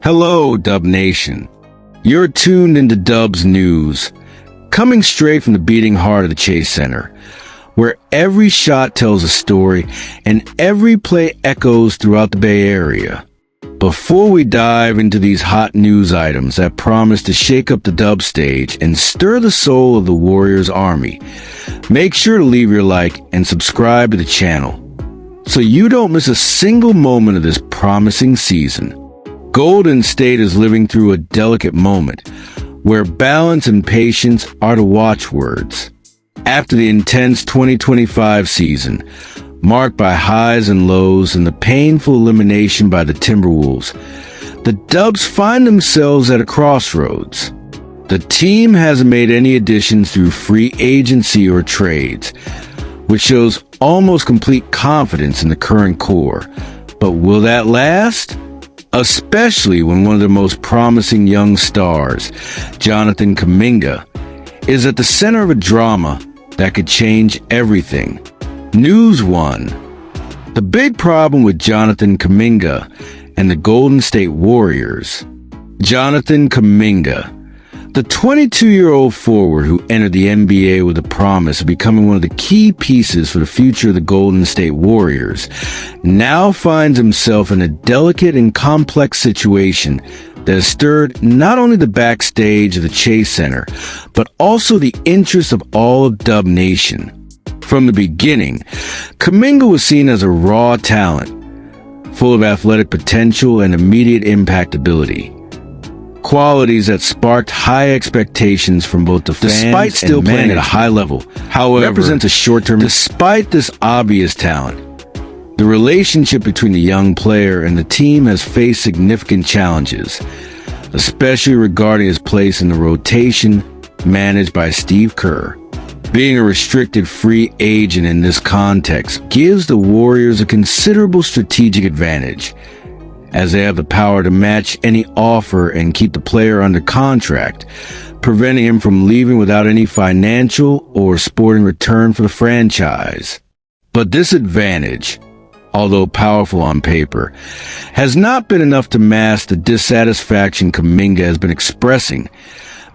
Hello, Dub Nation. You're tuned into Dub's News, coming straight from the beating heart of the Chase Center, where every shot tells a story and every play echoes throughout the Bay Area. Before we dive into these hot news items that promise to shake up the dub stage and stir the soul of the Warriors Army, make sure to leave your like and subscribe to the channel so you don't miss a single moment of this promising season. Golden State is living through a delicate moment where balance and patience are the watchwords. After the intense 2025 season, marked by highs and lows and the painful elimination by the Timberwolves, the Dubs find themselves at a crossroads. The team hasn't made any additions through free agency or trades, which shows almost complete confidence in the current core. But will that last? Especially when one of the most promising young stars, Jonathan Kuminga, is at the center of a drama that could change everything. News 1. The big problem with Jonathan Kuminga and the Golden State Warriors. Jonathan Kuminga, the 22-year-old forward who entered the NBA with the promise of becoming one of the key pieces for the future of the Golden State Warriors, now finds himself in a delicate and complex situation that has stirred not only the backstage of the Chase Center, but also the interest of all of Dub Nation. From the beginning, Kaminga was seen as a raw talent, full of athletic potential and immediate impact ability. Qualities that sparked high expectations from both the fans despite still playing at a high level. However, represents a short-term. Despite this obvious talent, the relationship between the young player and the team has faced significant challenges, especially regarding his place in the rotation managed by Steve Kerr. Being a restricted free agent in this context gives the Warriors a considerable strategic advantage, as they have the power to match any offer and keep the player under contract, preventing him from leaving without any financial or sporting return for the franchise. But this advantage, although powerful on paper, has not been enough to mask the dissatisfaction Kaminga has been expressing,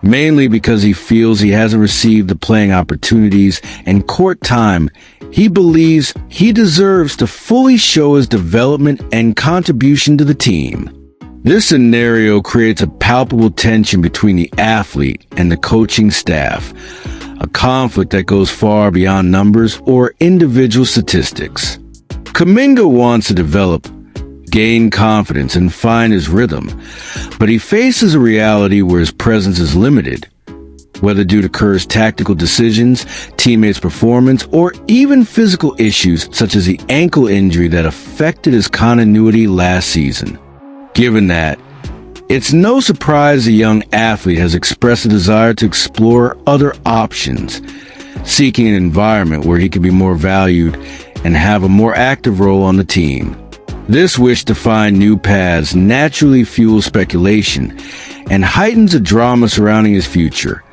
mainly because he feels he hasn't received the playing opportunities and court time he believes he deserves to fully show his development and contribution to the team. This scenario creates a palpable tension between the athlete and the coaching staff, a conflict that goes far beyond numbers or individual statistics. Kaminga wants to develop, gain confidence, and find his rhythm, but he faces a reality where his presence is limited, whether due to Kerr's tactical decisions, teammates' performance, or even physical issues such as the ankle injury that affected his continuity last season. Given that, it's no surprise the young athlete has expressed a desire to explore other options, seeking an environment where he can be more valued and have a more active role on the team. This wish to find new paths naturally fuels speculation and heightens the drama surrounding his future,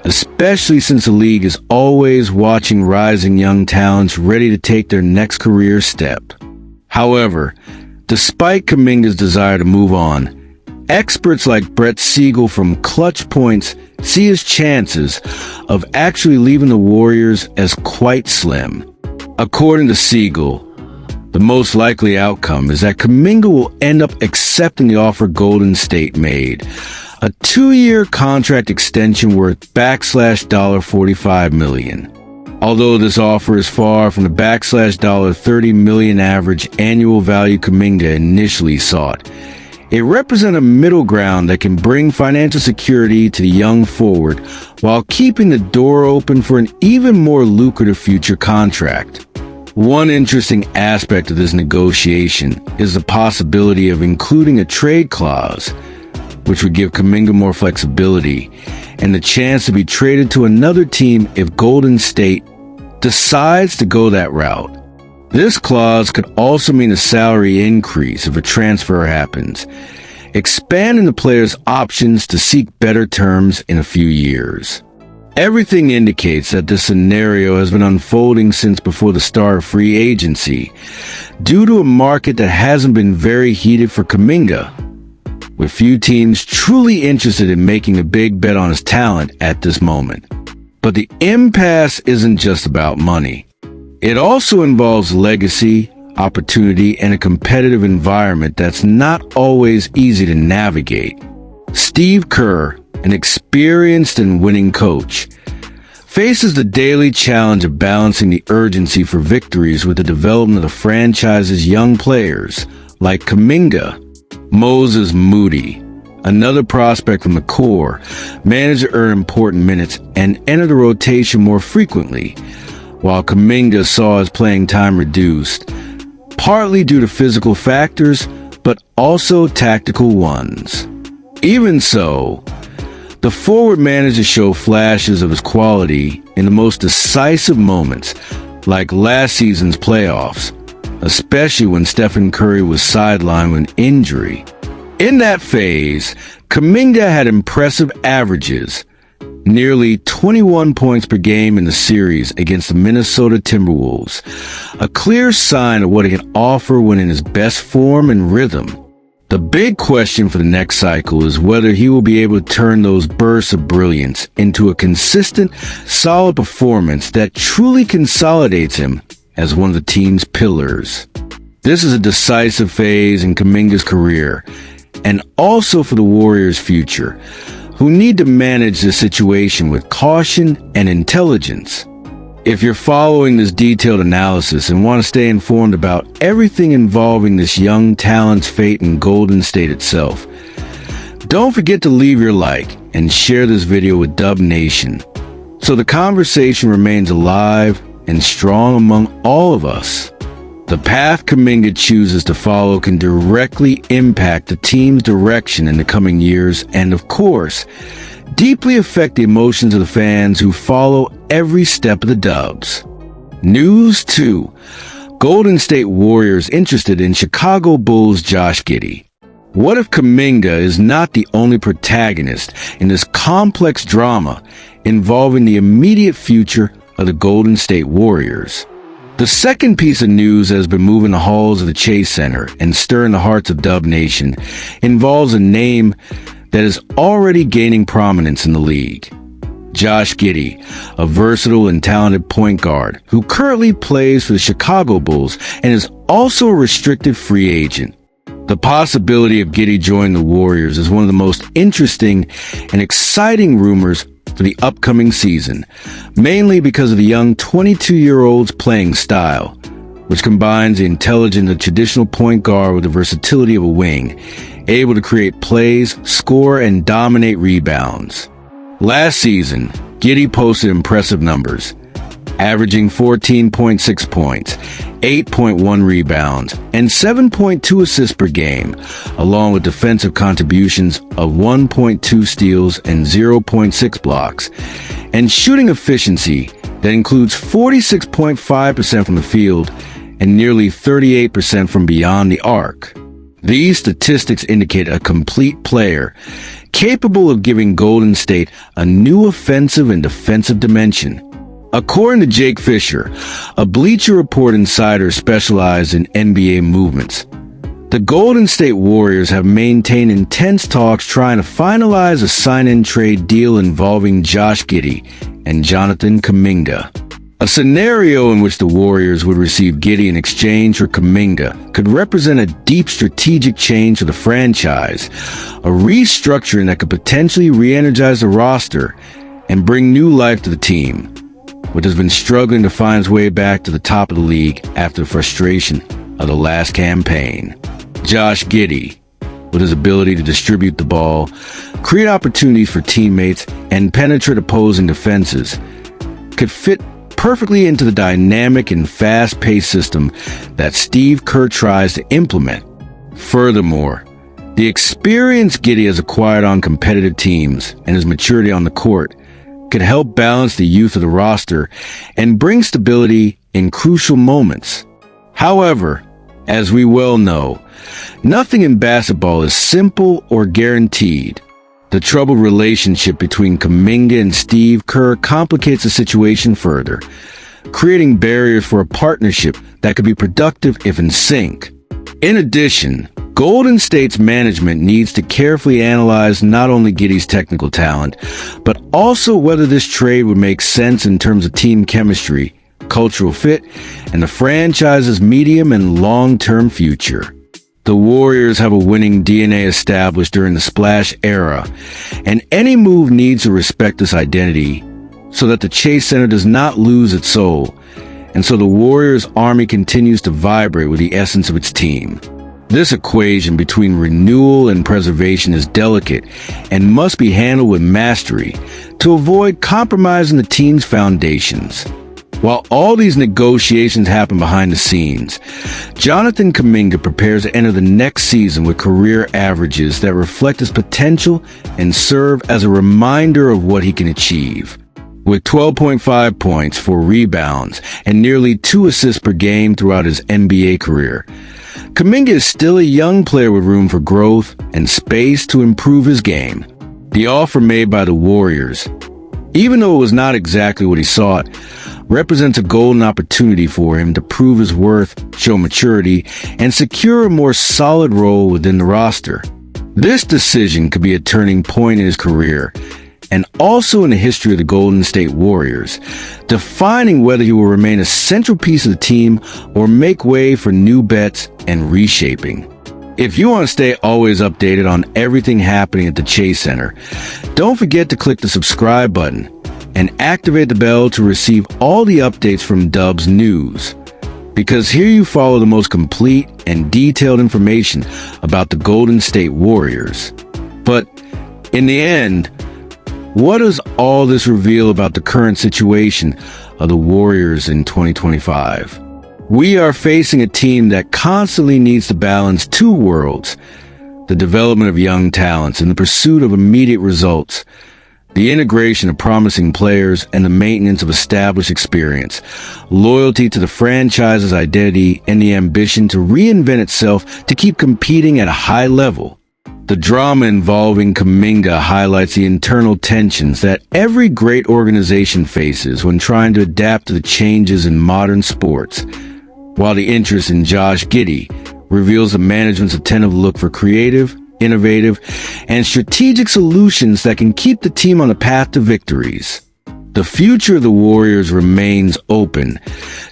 especially since the league is always watching rising young talents ready to take their next career step. However, despite Kaminga's desire to move on, experts like Brett Siegel from Clutch Points see his chances of actually leaving the Warriors as quite slim. According to Siegel, the most likely outcome is that Kaminga will end up accepting the offer Golden State made, a 2-year contract extension worth $45 million. Although this offer is far from the $30 million average annual value Kaminga initially sought, it represents a middle ground that can bring financial security to the young forward while keeping the door open for an even more lucrative future contract. One interesting aspect of this negotiation is the possibility of including a trade clause, which would give Kaminga more flexibility and the chance to be traded to another team if Golden State decides to go that route. This clause could also mean a salary increase if a transfer happens, expanding the player's options to seek better terms in a few years. Everything indicates that this scenario has been unfolding since before the start of free agency, due to a market that hasn't been very heated for Kaminga. with few teams truly interested in making a big bet on his talent at this moment. But the impasse isn't just about money. It also involves legacy, opportunity, and a competitive environment that's not always easy to navigate. Steve Kerr, an experienced and winning coach, faces the daily challenge of balancing the urgency for victories with the development of the franchise's young players, like Kaminga. Moses Moody, another prospect from the core, managed to earn important minutes and enter the rotation more frequently, while Kaminga saw his playing time reduced, partly due to physical factors, but also tactical ones. Even so, the forward managed to show flashes of his quality in the most decisive moments, like last season's playoffs, especially when Stephen Curry was sidelined with an injury. In that phase, Kaminga had impressive averages, nearly 21 points per game in the series against the Minnesota Timberwolves, a clear sign of what he can offer when in his best form and rhythm. The big question for the next cycle is whether he will be able to turn those bursts of brilliance into a consistent, solid performance that truly consolidates him as one of the team's pillars. This is a decisive phase in Kaminga's career, and also for the Warriors' future, who need to manage the situation with caution and intelligence. If you're following this detailed analysis and want to stay informed about everything involving this young talent's fate in Golden State itself, don't forget to leave your like and share this video with Dub Nation, so the conversation remains alive and strong among all of us. The path Kaminga chooses to follow can directly impact the team's direction in the coming years and, of course, deeply affect the emotions of the fans who follow every step of the Dubs. News 2. Golden State Warriors interested in Chicago Bulls' Josh Giddey. What if Kaminga is not the only protagonist in this complex drama involving the immediate future of the Golden State Warriors? The second piece of news that has been moving the halls of the Chase Center and stirring the hearts of Dub Nation involves a name that is already gaining prominence in the league. Josh Giddey, a versatile and talented point guard who currently plays for the Chicago Bulls and is also a restricted free agent. The possibility of Giddy joining the Warriors is one of the most interesting and exciting rumors for the upcoming season, mainly because of the young 22-year-old's playing style, which combines the intelligence of a traditional point guard with the versatility of a wing, able to create plays, score, and dominate rebounds. Last season, Giddy posted impressive numbers, averaging 14.6 points, 8.1 rebounds, and 7.2 assists per game, along with defensive contributions of 1.2 steals and 0.6 blocks, and shooting efficiency that includes 46.5% from the field and nearly 38% from beyond the arc. These statistics indicate a complete player, capable of giving Golden State a new offensive and defensive dimension. According to Jake Fisher, a Bleacher Report insider specialized in NBA movements, the Golden State Warriors have maintained intense talks trying to finalize a sign-in trade deal involving Josh Giddey and Jonathan Kuminga. A scenario in which the Warriors would receive Giddy in exchange for Kaminga could represent a deep strategic change for the franchise, a restructuring that could potentially re-energize the roster and bring new life to the team, which has been struggling to find its way back to the top of the league after the frustration of the last campaign. Josh Giddey, with his ability to distribute the ball, create opportunities for teammates, and penetrate opposing defenses, could fit perfectly into the dynamic and fast-paced system that Steve Kerr tries to implement. Furthermore, the experience Giddy has acquired on competitive teams and his maturity on the court could help balance the youth of the roster and bring stability in crucial moments. However, as we well know, nothing in basketball is simple or guaranteed. The troubled relationship between Kaminga and Steve Kerr complicates the situation further, creating barriers for a partnership that could be productive if in sync. In addition, Golden State's management needs to carefully analyze not only Giddy's technical talent, but also whether this trade would make sense in terms of team chemistry, cultural fit, and the franchise's medium and long-term future. The Warriors have a winning DNA established during the Splash era, and any move needs to respect this identity so that the Chase Center does not lose its soul, and so the Warriors' army continues to vibrate with the essence of its team. This equation between renewal and preservation is delicate and must be handled with mastery to avoid compromising the team's foundations. While all these negotiations happen behind the scenes, Jonathan Kuminga prepares to enter the next season with career averages that reflect his potential and serve as a reminder of what he can achieve. With 12.5 points, 4 rebounds, and nearly 2 assists per game throughout his NBA career, Kaminga is still a young player with room for growth and space to improve his game. The offer made by the Warriors, even though it was not exactly what he sought, represents a golden opportunity for him to prove his worth, show maturity, and secure a more solid role within the roster. This decision could be a turning point in his career, and also in the history of the Golden State Warriors, defining whether he will remain a central piece of the team or make way for new bets and reshaping. If you want to stay always updated on everything happening at the Chase Center, don't forget to click the subscribe button and activate the bell to receive all the updates from Dubs News, because here you follow the most complete and detailed information about the Golden State Warriors. But in the end, what does all this reveal about the current situation of the Warriors in 2025? We are facing a team that constantly needs to balance two worlds: the development of young talents and the pursuit of immediate results, the integration of promising players and the maintenance of established experience, loyalty to the franchise's identity, and the ambition to reinvent itself to keep competing at a high level. The drama involving Kaminga highlights the internal tensions that every great organization faces when trying to adapt to the changes in modern sports, while the interest in Josh Giddey reveals the management's attentive look for creative, innovative, and strategic solutions that can keep the team on a path to victories. The future of the Warriors remains open,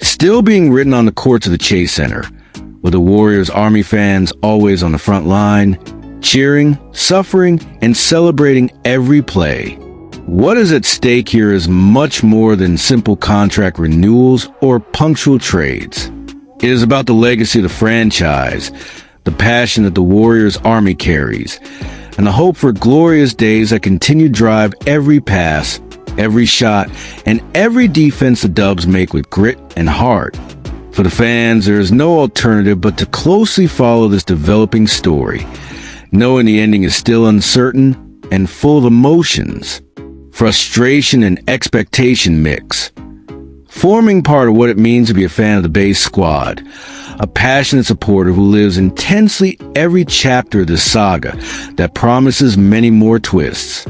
still being written on the courts of the Chase Center, with the Warriors Army fans always on the front line, cheering, suffering, and celebrating every play. What is at stake here is much more than simple contract renewals or punctual trades. It is about the legacy of the franchise, the passion that the Warriors Army carries, and the hope for glorious days that continue to drive every pass, every shot, and every defense the Dubs make with grit and heart. For the fans, there is no alternative but to closely follow this developing story, knowing the ending is still uncertain and full of emotions, frustration, and expectation mix. Forming part of what it means to be a fan of the base squad, a passionate supporter who lives intensely every chapter of this saga that promises many more twists.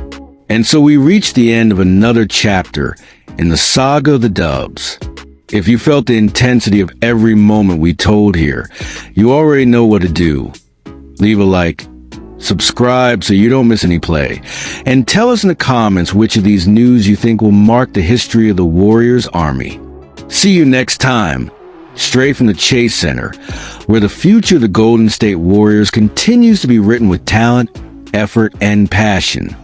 And so we reach the end of another chapter in the saga of the Dubs. If you felt the intensity of every moment we told here, you already know what to do. Leave a like, subscribe so you don't miss any play, and tell us in the comments which of these news you think will mark the history of the Warriors Army. See you next time, straight from the Chase Center, where the future of the Golden State Warriors continues to be written with talent, effort, and passion.